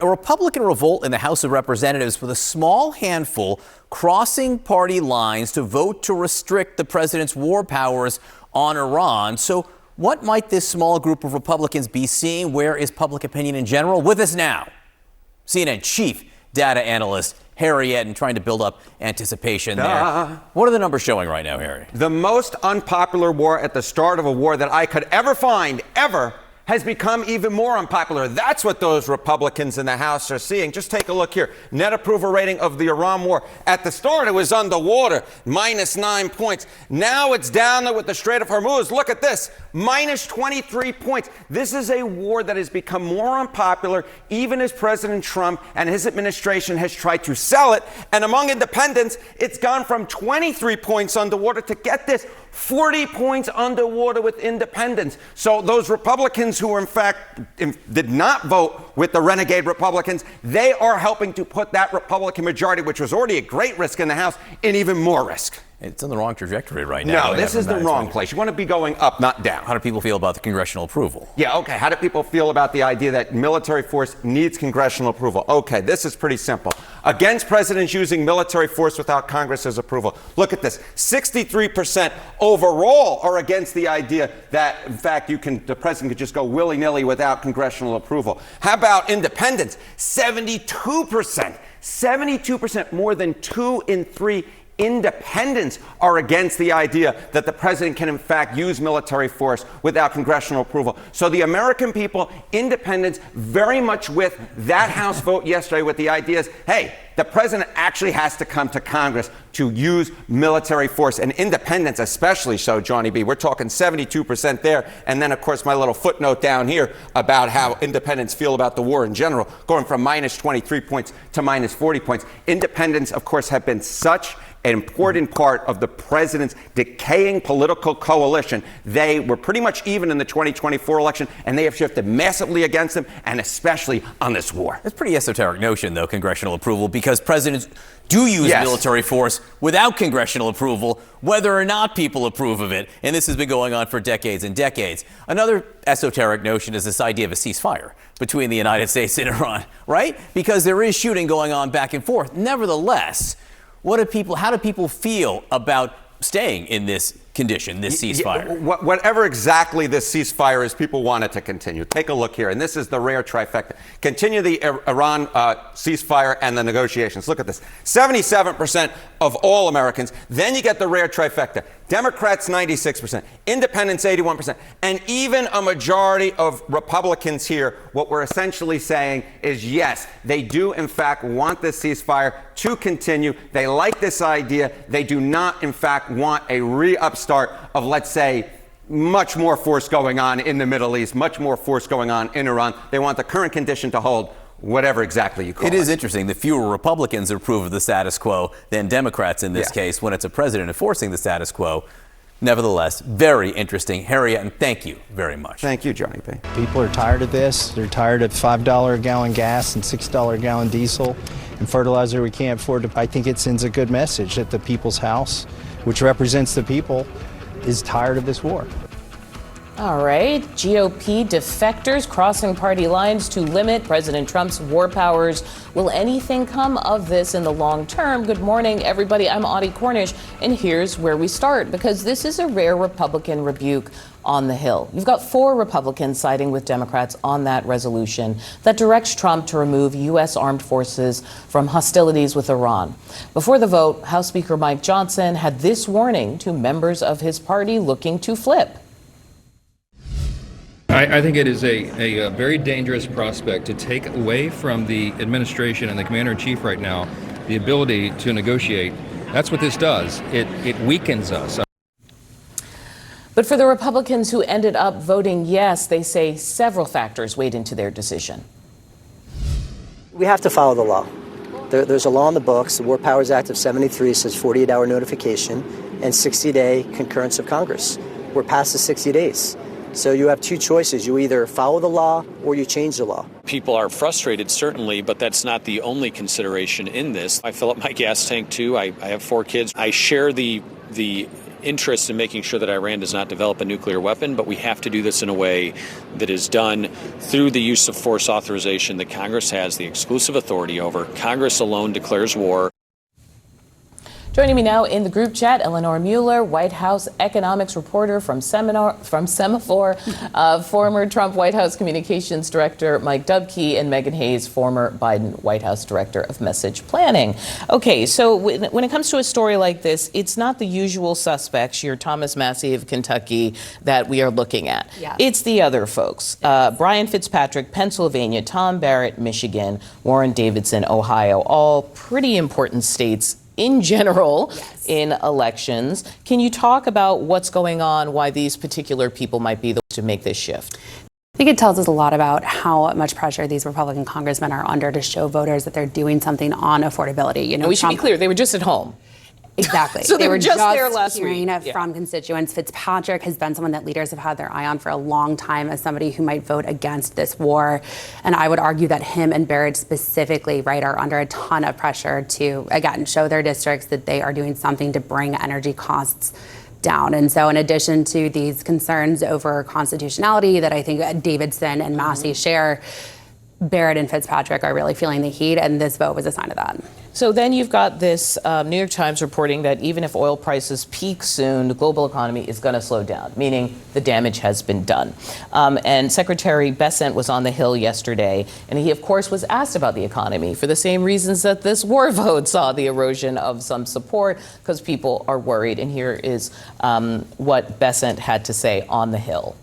A Republican revolt in the House of Representatives with a small handful crossing party lines to vote to restrict the president's war powers on Iran. So what might this small group of Republicans be seeing? Where is public opinion in general? With us now, CNN chief data analyst Harry Eden, trying to build up anticipation there. What are the numbers showing right now, Harry? The most unpopular war at the start of a war that I could ever find, ever, has become even more unpopular. That's what those Republicans in the House are seeing. Just take a look here. Net approval rating of the Iran war. At the start, it was underwater, -9 points. Now it's down there with the Strait of Hormuz. Look at this, -23 points. This is a war that has become more unpopular, even as President Trump and his administration has tried to sell it. And among independents, it's gone from 23 points underwater to, get this, 40 points underwater with independents. So those Republicans who in fact did not vote with the renegade Republicans, they are helping to put that Republican majority, which was already at great risk in the House, in even more risk. It's in the wrong trajectory right now. No, this is the wrong place. You want to be going up, not down. How do people feel about the congressional approval? Yeah, okay. How do people feel about the idea that military force needs congressional approval? Okay, this is pretty simple. Against presidents using military force without Congress's approval. Look at this. 63% overall are against the idea that, in fact, the president could just go willy-nilly without congressional approval. How about independents? 72%. 72%, more than 2 in 3 independents are against the idea that the president can, in fact, use military force without congressional approval. So the American people, independents, very much with that House vote yesterday with the idea is, hey, the president actually has to come to Congress to use military force, and independents especially so, Johnny B. We're talking 72% there. And then, of course, my little footnote down here about how independents feel about the war in general, going from -23 points to -40 points. Independents, of course, have been such an important part of the president's decaying political coalition. They were pretty much even in the 2024 election, and they have shifted massively against him, and especially on this war. It's a pretty esoteric notion, though, congressional approval, because presidents do use military force without congressional approval, whether or not people approve of it. And this has been going on for decades and decades. Another esoteric notion is this idea of a ceasefire between the United States and Iran, right? Because there is shooting going on back and forth. Nevertheless, how do people feel about staying in this condition, this ceasefire? Whatever exactly this ceasefire is, people want it to continue. Take a look here, and this is the rare trifecta. Continue the Iran ceasefire and the negotiations. Look at this. 77% of all Americans. Then you get the rare trifecta. Democrats, 96%. Independents, 81%. And even a majority of Republicans here, what we're essentially saying is, yes, they do, in fact, want this ceasefire to continue. They like this idea. They do not, in fact, want a re-upstart of, let's say, much more force going on in the Middle East, much more force going on in Iran. They want the current condition to hold, whatever exactly you call it. It is interesting. The fewer Republicans approve of the status quo than Democrats in this case when it's a president enforcing the status quo. Nevertheless, very interesting. Harry Eden, thank you very much. Thank you, Johnny B. People are tired of this. They're tired of $5 a gallon gas and $6 a gallon diesel and fertilizer we can't afford. I think it sends a good message that the People's House, which represents the people, is tired of this war. All right. GOP defectors crossing party lines to limit President Trump's war powers. Will anything come of this in the long term? Good morning, everybody. I'm Audie Cornish, and here's where we start, because this is a rare Republican rebuke on the Hill. You've got 4 Republicans siding with Democrats on that resolution that directs Trump to remove U.S. armed forces from hostilities with Iran. Before the vote, House Speaker Mike Johnson had this warning to members of his party looking to flip. I think it is a very dangerous prospect to take away from the administration and the commander-in-chief right now the ability to negotiate. That's what this does. It weakens us. But for the Republicans who ended up voting yes, they say several factors weighed into their decision. We have to follow the law. There's a law in the books. The War Powers Act of 73 says 48-hour notification and 60-day concurrence of Congress. We're past the 60 days. So you have 2 choices. You either follow the law or you change the law. People are frustrated, certainly, but that's not the only consideration in this. I fill up my gas tank, too. I have 4 kids. I share the interest in making sure that Iran does not develop a nuclear weapon, but we have to do this in a way that is done through the use of force authorization that Congress has the exclusive authority over. Congress alone declares war. Joining me now in the group chat, Eleanor Mueller, White House economics reporter from Semaphore, former Trump White House communications director Mike Dubke, and Megan Hayes, former Biden White House director of message planning. Okay, so when it comes to a story like this, it's not the usual suspects, your Thomas Massie of Kentucky, that we are looking at. Yeah. It's the other folks. Brian Fitzpatrick, Pennsylvania, Tom Barrett, Michigan, Warren Davidson, Ohio, all pretty important states in general, yes, in elections. Can you talk about what's going on, why these particular people might be the ones to make this shift? I think it tells us a lot about how much pressure these Republican congressmen are under to show voters that they're doing something on affordability. You know, we should be clear, they were just at home. Exactly. So they were just there last hearing week. From constituents. Fitzpatrick has been someone that leaders have had their eye on for a long time as somebody who might vote against this war. And I would argue that him and Barrett specifically, right, are under a ton of pressure to, again, show their districts that they are doing something to bring energy costs down. And so in addition to these concerns over constitutionality that I think Davidson and Massie share, Barrett and Fitzpatrick are really feeling the heat, and this vote was a sign of that. So then you've got this New York Times reporting that even if oil prices peak soon, the global economy is going to slow down, meaning the damage has been done. And Secretary Bessent was on the Hill yesterday, and he, of course, was asked about the economy for the same reasons that this war vote saw the erosion of some support, because people are worried. And here is what Bessent had to say on the Hill.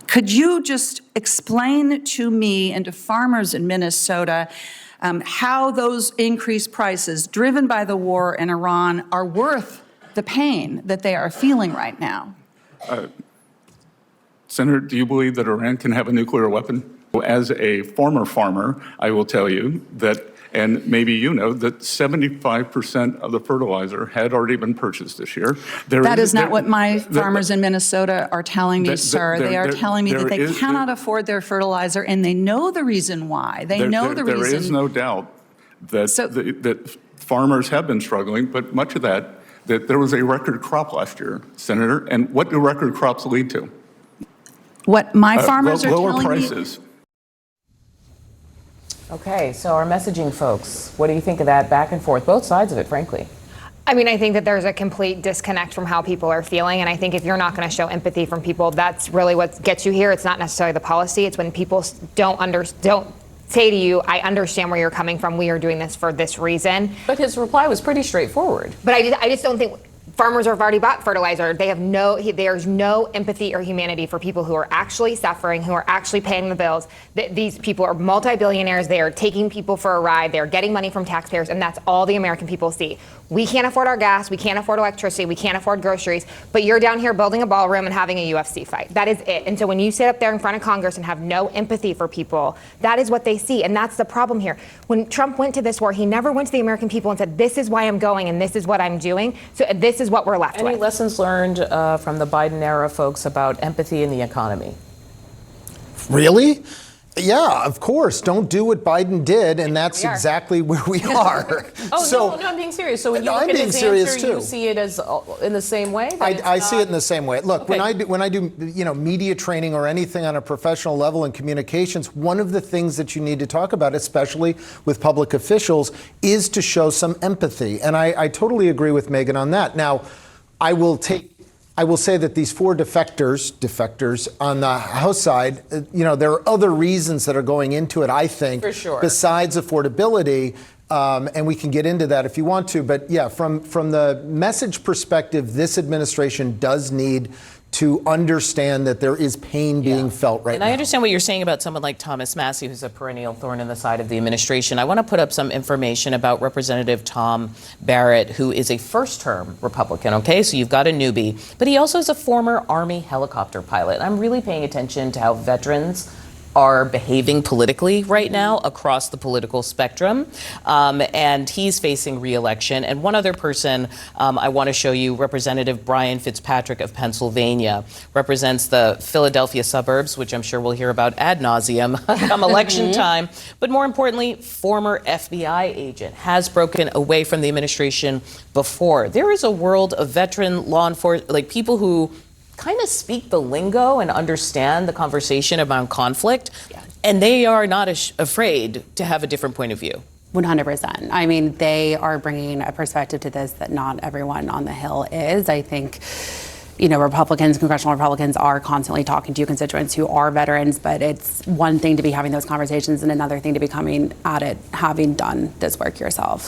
Could you just explain to me and to farmers in Minnesota how those increased prices driven by the war in Iran are worth the pain that they are feeling right now? Senator, do you believe that Iran can have a nuclear weapon? As a former farmer, I will tell you that, and maybe you know, that 75% of the fertilizer had already been purchased this year. That is not what my farmers in Minnesota are telling me, sir. They are telling me that they cannot afford their fertilizer, and they know the reason why. They know the reason. There is no doubt that, that farmers have been struggling, but much of that there was a record crop last year, Senator. And what do record crops lead to? What my farmers are lower telling prices. me. Okay, so our messaging folks, what do you think of that back and forth? Both sides of it, frankly. I mean, I think that there's a complete disconnect from how people are feeling. And I think if you're not going to show empathy from people, that's really what gets you here. It's not necessarily the policy. It's when people don't say to you, I understand where you're coming from. We are doing this for this reason. But his reply was pretty straightforward. But I just don't think farmers have already bought fertilizer. There's no empathy or humanity for people who are actually suffering, who are actually paying the bills. These people are multi-billionaires. They are taking people for a ride. They're getting money from taxpayers, and that's all the American people see. We can't afford our gas. We can't afford electricity. We can't afford groceries. But you're down here building a ballroom and having a UFC fight. That is it. And so when you sit up there in front of Congress and have no empathy for people, that is what they see. And that's the problem here. When Trump went to this war, he never went to the American people and said, this is why I'm going and this is what I'm doing. So this is what we're left with. Any lessons learned from the Biden era folks about empathy in the economy? Really? Yeah, of course. Don't do what Biden did, and that's exactly where we are. No, I'm being serious. So when you look at his answer, you see it as in the same way? I see it in the same way. Look, okay. when I do media training or anything on a professional level in communications, one of the things that you need to talk about, especially with public officials, is to show some empathy. And I totally agree with Megan on that. Now, I will say that these four defectors on the House side, there are other reasons that are going into it, I think, for sure, besides affordability. And we can get into that if you want to. But yeah, from the message perspective, this administration does need to understand that there is pain being felt right now. And I understand what you're saying about someone like Thomas Massie, who's a perennial thorn in the side of the administration. I want to put up some information about Representative Tom Barrett, who is a first-term Republican, okay? So you've got a newbie. But he also is a former Army helicopter pilot. I'm really paying attention to how veterans are behaving politically right now across the political spectrum. And he's facing re-election. And one other person I want to show you, Representative Brian Fitzpatrick of Pennsylvania, represents the Philadelphia suburbs, which I'm sure we'll hear about ad nauseum come election time. But more importantly, former FBI agent, has broken away from the administration before. There is a world of veteran law enforcement, like people who kind of speak the lingo and understand the conversation about conflict, and they are not afraid to have a different point of view. 100%. I mean, they are bringing a perspective to this that not everyone on the Hill is. I think, you know, congressional Republicans are constantly talking to constituents who are veterans, but it's one thing to be having those conversations and another thing to be coming at it having done this work yourself.